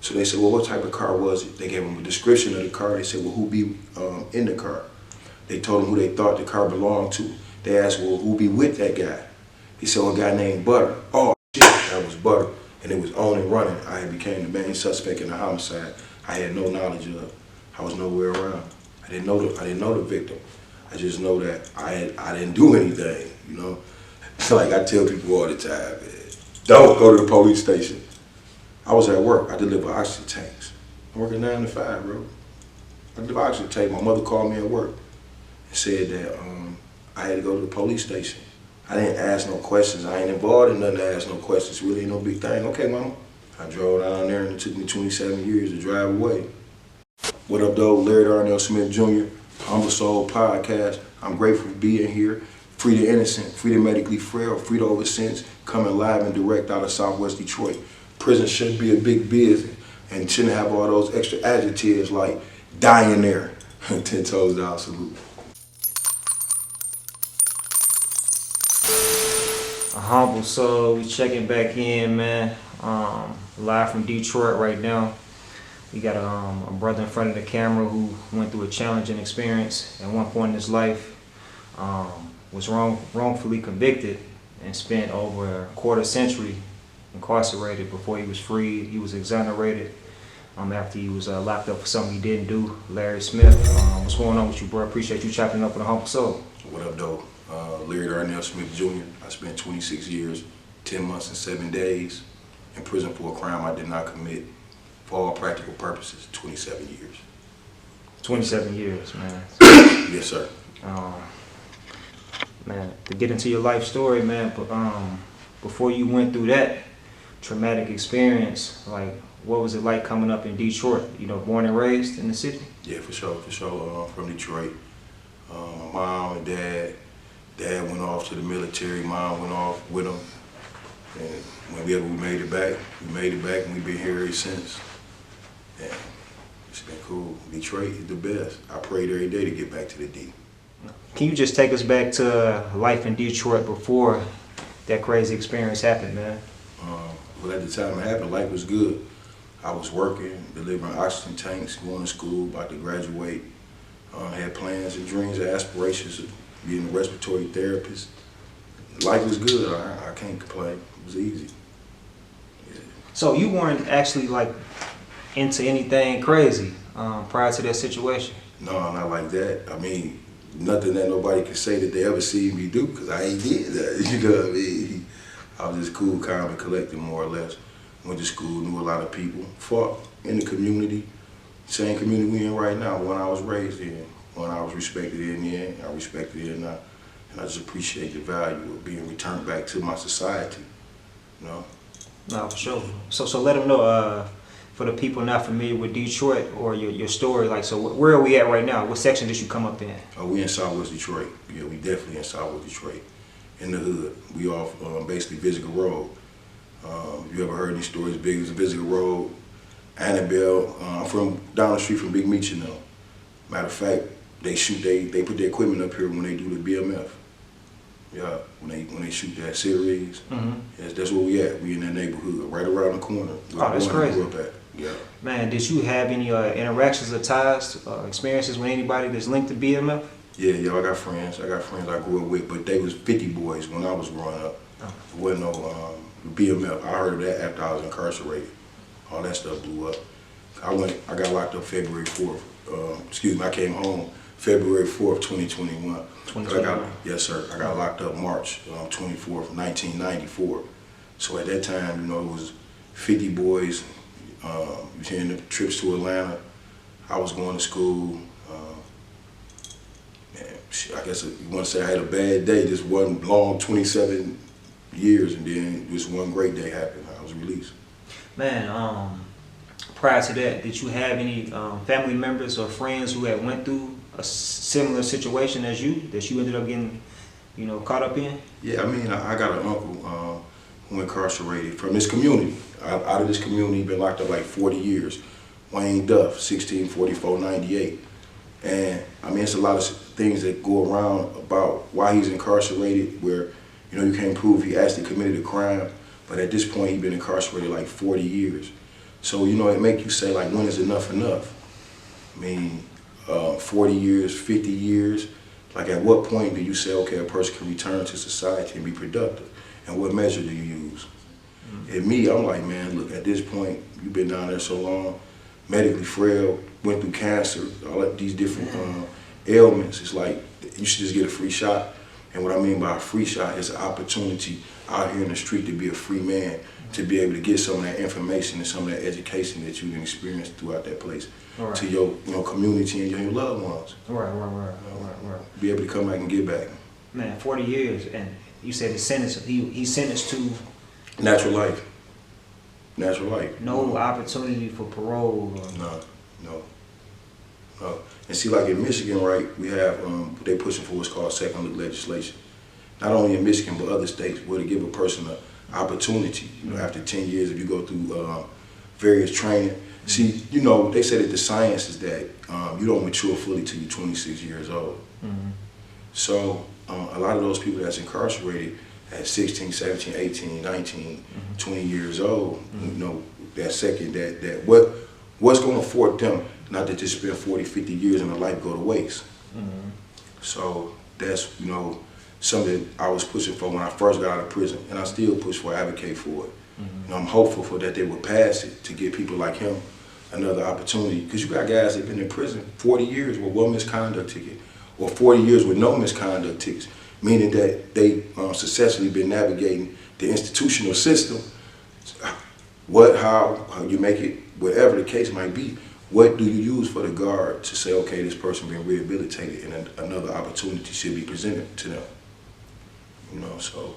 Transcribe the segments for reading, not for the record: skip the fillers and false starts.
So they said, well, what type of car was it? They gave him a description of the car. They said, well, who be in the car? They told him who they thought the car belonged to. They asked, well, who be with that guy? He said, well, a guy named Butter. Oh, shit, that was Butter. And it was on and running. I had became the main suspect in the homicide. I had no knowledge of. I was nowhere around. I didn't know the victim. I just know that I didn't do anything, you know. So like I tell people all the time, man, don't go to the police station. I was at work. I deliver oxygen tanks. I'm working 9 to 5, bro. I deliver oxygen tanks. My mother called me at work and said that I had to go to the police station. I didn't ask no questions. I ain't involved in nothing to ask no questions. Really ain't no big thing. Okay, mama. I drove down there and it took me 27 years to drive away. What up, though? Larry Darnell Smith Jr., AHumbleSoul podcast. I'm grateful for being here. Free the innocent, free the medically frail, free the oversentenced, coming live and direct out of Southwest Detroit. Prison shouldn't be a big business and shouldn't have all those extra adjectives like dying there. 10 toes down, salute. AHumbleSoul, we checking back in, man. Live from Detroit right now. We got a brother in front of the camera who went through a challenging experience at one point in his life. Was wrongfully convicted and spent over a quarter century incarcerated before he was freed. He was exonerated after he was locked up for something he didn't do. Larry Smith, what's going on with you, bro? Appreciate you chopping up with AHumbleSoul. What up, though? Larry Darnell Smith Jr. I spent 26 years, 10 months and 7 days in prison for a crime I did not commit. For all practical purposes, 27 years. 27 years, man. Yes, sir. Man, to get into your life story, man, but before you went through that traumatic experience, like, what was it like coming up in Detroit? You know, born and raised in the city? Yeah, for sure. From Detroit. My mom and dad went off to the military. Mom went off with them. And whenever we made it back, and we've been here ever since. Yeah, it's been cool. Detroit is the best. I prayed every day to get back to the D. Can you just take us back to life in Detroit before that crazy experience happened, man? Well, at the time it happened, life was good. I was working, delivering oxygen tanks, going to school, about to graduate. Had plans and dreams and aspirations of being a respiratory therapist. Life was good. I can't complain. It was easy. Yeah. So you weren't actually like into anything crazy prior to that situation? No, not like that. I mean, nothing that nobody can say that they ever seen me do, because I ain't did that. You know what I mean? I was just cool, calm, and collected, more or less. Went to school, knew a lot of people, fought in the community, same community we in right now, one I was raised in, one I was respected in then, I respected it now. And I just appreciate the value of being returned back to my society, you know? No, for sure. So let them know, for the people not familiar with Detroit or your story, like, so where are we at right now? What section did you come up in? Oh, we in Southwest Detroit. Yeah, we definitely in Southwest Detroit, in the hood. We off basically Visitor Road. You ever heard these stories? Big as Visitor Road, Annabelle. I'm from down the street from Big Meech, you know. Matter of fact, they put their equipment up here when they do the BMF. Yeah, when they shoot that series. Mm-hmm. Yes, that's where we at. We in that neighborhood, right around the corner. Oh, that's crazy. Up at. Yeah. Man, did you have any interactions or ties, experiences with anybody that's linked to BMF? Yeah, I got friends I grew up with, but they was 50 boys when I was growing up. Oh. There wasn't no BMF. I heard of that after I was incarcerated. All that stuff blew up. I got locked up February 4th. I came home February 4th, 2021. 2021? Yes, sir. I got locked up March 24th, 1994. So at that time, you know, it was 50 boys. You hearing the trips to Atlanta. I was going to school. I guess you want to say I had a bad day. Just one long 27 years, and then just one great day happened. I was released. Man, prior to that, did you have any family members or friends who had went through a similar situation as you, that you ended up getting, you know, caught up in? Yeah, I mean, I got an uncle who incarcerated from this community. Out of this community, been locked up like 40 years. Wayne Duff, 1644-98. And I mean, it's a lot of things that go around about why he's incarcerated, where, you know, you can't prove he actually committed a crime, but at this point he's been incarcerated like 40 years. So, you know, it make you say, like, when is enough enough? I mean, 40 years, 50 years, like at what point do you say, okay, a person can return to society and be productive? And what measure do you use? And me, I'm like, man, look, at this point, you've been down there so long, medically frail, went through cancer, all of these different ailments. It's like, you should just get a free shot. And what I mean by a free shot is an opportunity out here in the street to be a free man, to be able to get some of that information and some of that education that you've experienced throughout that place to your community and your loved ones. Right. Be able to come back and get back. Man, 40 years, and you said the sentence, he sentenced to natural life. Natural life. No opportunity for parole. No. And see, like in Michigan, right, we have, they pushing for what's called second look legislation. Not only in Michigan, but other states, where to give a person an opportunity, you know, after 10 years, if you go through various training. See, you know, they say that the science is that you don't mature fully till you're 26 years old. So a lot of those people that's incarcerated at 16, 17, 18, 19, 20 years old, you know, what's going to afford them not to just spend 40, 50 years and their life go to waste. So that's, you know, something I was pushing for when I first got out of prison, and I still push for, advocate for it. You know, I'm hopeful for that they will pass it to give people like him another opportunity, because you got guys that have been in prison 40 years with one misconduct ticket, or 40 years with no misconduct tickets, meaning that they successfully been navigating the institutional system. How you make it, whatever the case might be, what do you use for the guard to say, okay, this person been rehabilitated and another opportunity should be presented to them? You know, so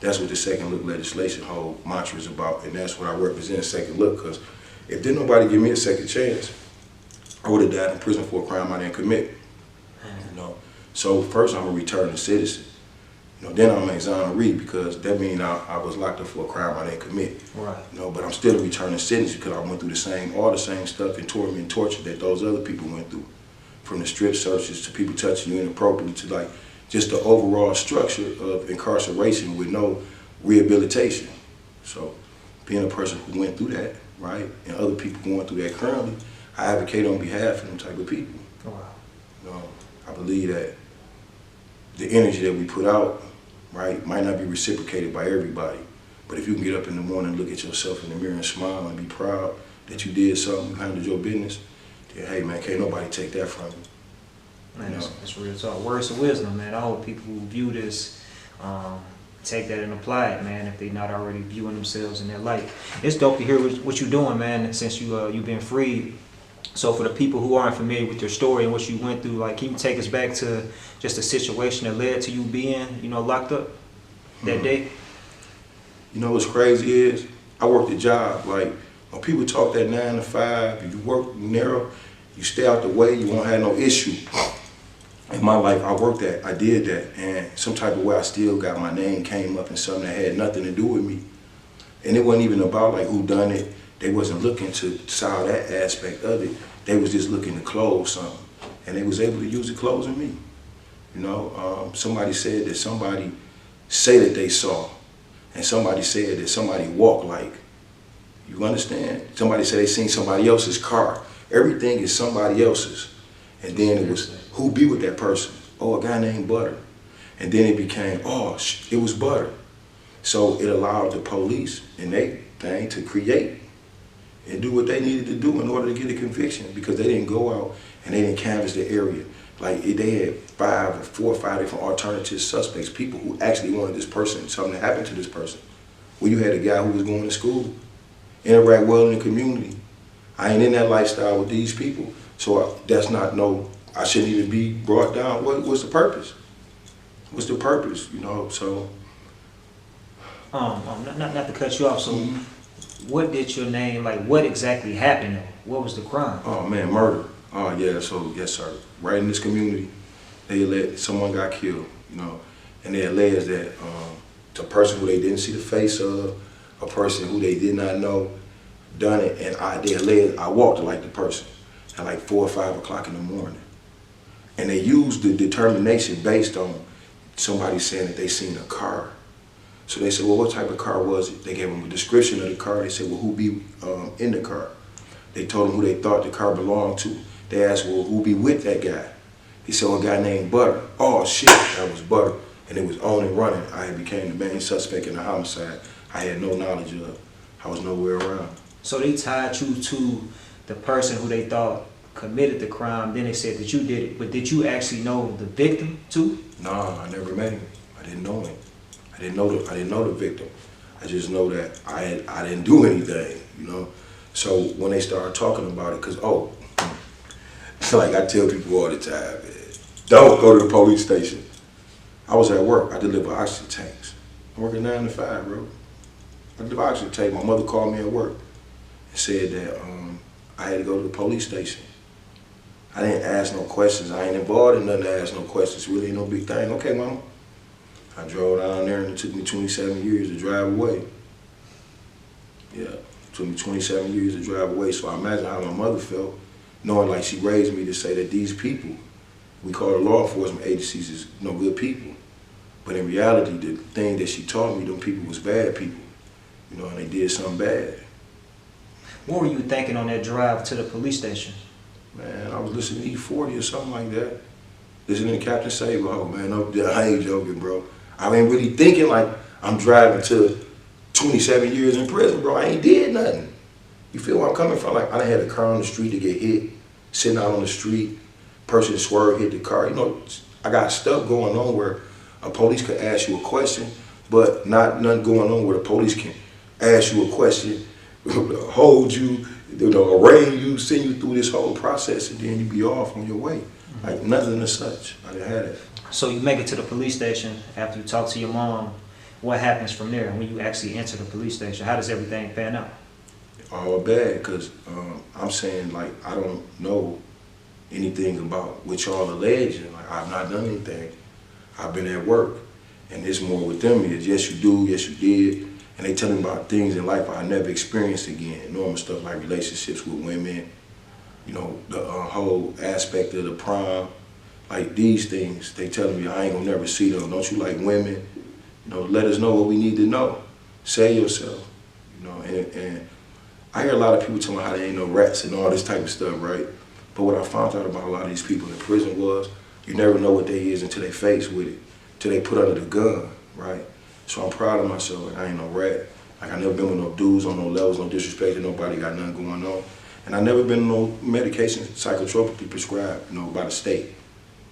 that's what the second look legislation whole mantra is about, and that's what I represent, second look, because if didn't nobody give me a second chance, I would have died in prison for a crime I didn't commit. You know, so first I'm a returning citizen. You know, then I'm an exoneree, because that means I was locked up for a crime I didn't commit. Right. You know, but I'm still a returning citizen because I went through all the same stuff and torment and torture that those other people went through, from the strip searches to people touching you inappropriately to like just the overall structure of incarceration with no rehabilitation. So being a person who went through that, right, and other people going through that currently, I advocate on behalf of them type of people. Wow. You know, I believe that the energy that we put out, right, might not be reciprocated by everybody. But if you can get up in the morning and look at yourself in the mirror and smile and be proud that you did something, you handled your business, then hey man, can't nobody take that from you. Man, that's real talk. Words of wisdom, man. I hope people who view this take that and apply it, man, if they're not already viewing themselves in their light. It's dope to hear what you're doing, man, since you've been freed. So for the people who aren't familiar with your story and what you went through, like, can you take us back to just a situation that led to you being, you know, locked up that day? You know what's crazy is, I worked a job, like, when people talk that 9 to 5, if you work narrow, you stay out the way, you won't have no issue. In my life, I did that, and some type of way I still got my name came up in something that had nothing to do with me. And it wasn't even about like who done it. They wasn't looking to solve that aspect of it. They was just looking to close something. And they was able to use it closing me. You know, somebody said that somebody say that they saw, and somebody said that somebody walked like. You understand? Somebody said they seen somebody else's car. Everything is somebody else's. And then it was, who be with that person? Oh, a guy named Butter. And then it became, oh, it was Butter. So it allowed the police and they thing to create and do what they needed to do in order to get a conviction, because they didn't go out and they didn't canvass the area. Like, they had 4 or 5 different alternative suspects, people who actually wanted this person, something to happen to this person. Well, you had a guy who was going to school, interact well in the community. I ain't in that lifestyle with these people. So that's not I shouldn't even be brought down. What's the purpose? What's the purpose, you know, so. Not to cut you off, so what did your name, like, what exactly happened? What was the crime? Oh man, murder. Oh yeah, so yes sir. Right in this community, someone got killed, you know, and they alleged that the person who they didn't see the face of, a person who they did not know, done it, and they alleged I walked like the person at like 4 or 5 o'clock in the morning. And they used the determination based on somebody saying that they seen a car. So they said, well, what type of car was it? They gave them a description of the car. They said, well, who be in the car? They told them who they thought the car belonged to. They asked, well, who be with that guy? He said, well, a guy named Butter. Oh, shit, that was Butter. And it was on and running. I had became the main suspect in the homicide. I had no knowledge of. I was nowhere around. So they tied you to the person who they thought committed the crime. Then they said that you did it. But did you actually know the victim too? Nah, I never met him. I didn't know him. I didn't know the victim. I just know that I didn't do anything, you know. So when they started talking about it, cause like I tell people all the time, man, don't go to the police station. I was at work. I deliver oxygen tanks. I'm working 9 to 5, bro. I deliver oxygen tanks. My mother called me at work and said that I had to go to the police station. I didn't ask no questions. I ain't involved in nothing to ask no questions. Really ain't no big thing. Okay, mama. I drove down there and it took me 27 years to drive away. Yeah, it took me 27 years to drive away. So I imagine how my mother felt, knowing like she raised me to say that these people, we call the law enforcement agencies, is no good people. But in reality, the thing that she taught me, them people was bad people. You know, and they did something bad. What were you thinking on that drive to the police station? Man, I was listening to E40 or something like that. Listening to Captain Saberho, man. I ain't joking, bro. I ain't really thinking like I'm driving to 27 years in prison, bro. I ain't did nothing. You feel where I'm coming from? Like, I done had a car on the street to get hit, sitting out on the street, person swerved, hit the car. You know, I got stuff going on where a police could ask you a question, but not nothing going on where the police can ask you a question, hold you, arraign you, send you through this whole process, and then you be off on your way. Like, nothing as such. I didn't have that. So you make it to the police station after you talk to your mom. What happens from there when you actually enter the police station? How does everything pan out? All bad, because I'm saying, like, I don't know anything about what y'all alleging. Like, I've not done anything. I've been at work. And it's more with them is, yes, you do, yes, you did. And they tell me about things in life I never experienced again. Normal stuff like relationships with women, you know, the whole aspect of the prom. Like, these things, they telling me I ain't gonna never see them. Don't you like women? You know, let us know what we need to know. Say yourself, you know, and I hear a lot of people talking about how they ain't no rats and all this type of stuff, right? But what I found out about a lot of these people in prison was you never know what they is until they face with it, till they put under the gun, right? So I'm proud of myself. Like, I ain't no rat. Like, I never been with no dudes on no levels, no disrespect to nobody, got nothing going on. And I never been on no medication psychotropically prescribed, you know, by the state.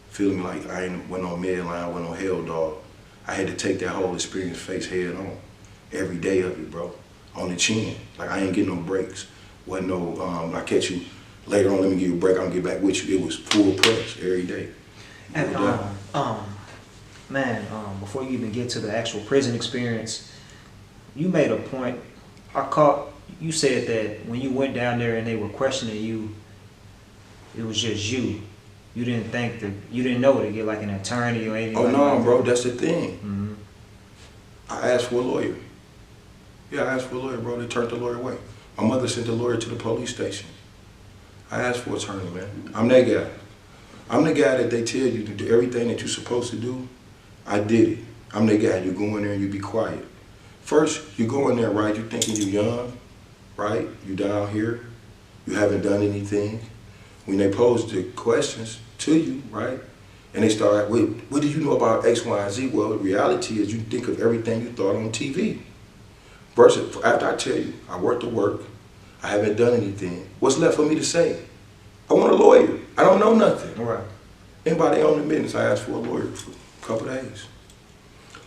Feeling me like I ain't went on Medline, went on Hell Dog. I had to take that whole experience face head on. Every day of it, bro. On the chin. Like, I ain't getting no breaks. Wasn't no, I catch you later on, let me give you a break, I'm gonna get back with you. It was full press every day. And, before you even get to the actual prison experience, you made a point. You said that when you went down there and they were questioning you, it was just you. You didn't think that, you didn't know to get like an attorney or anything. Oh like no, that. bro, that's the thing. Mm-hmm. I asked for a lawyer. Yeah, I asked for a lawyer, bro. They turned the lawyer away. My mother sent the lawyer to the police station. I asked for an attorney, man. I'm that guy. I'm the guy that they tell you to do everything that you're supposed to do. I did it. I'm the guy. You go in there and you be quiet. First, you go in there, right? You thinking you young, right? You down here. You haven't done anything. When they pose the questions to you, right? And they start, wait, what do you know about X, Y, and Z? Well, the reality is you think of everything you thought on TV. Versus, after I tell you, I worked the work, I haven't done anything, what's left for me to say? I want a lawyer. I don't know nothing. All right. Anybody on the business, I asked for a lawyer for a couple of days.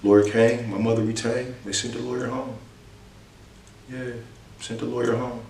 Lawyer came, my mother retained, they sent the lawyer home. Yeah, sent the lawyer home.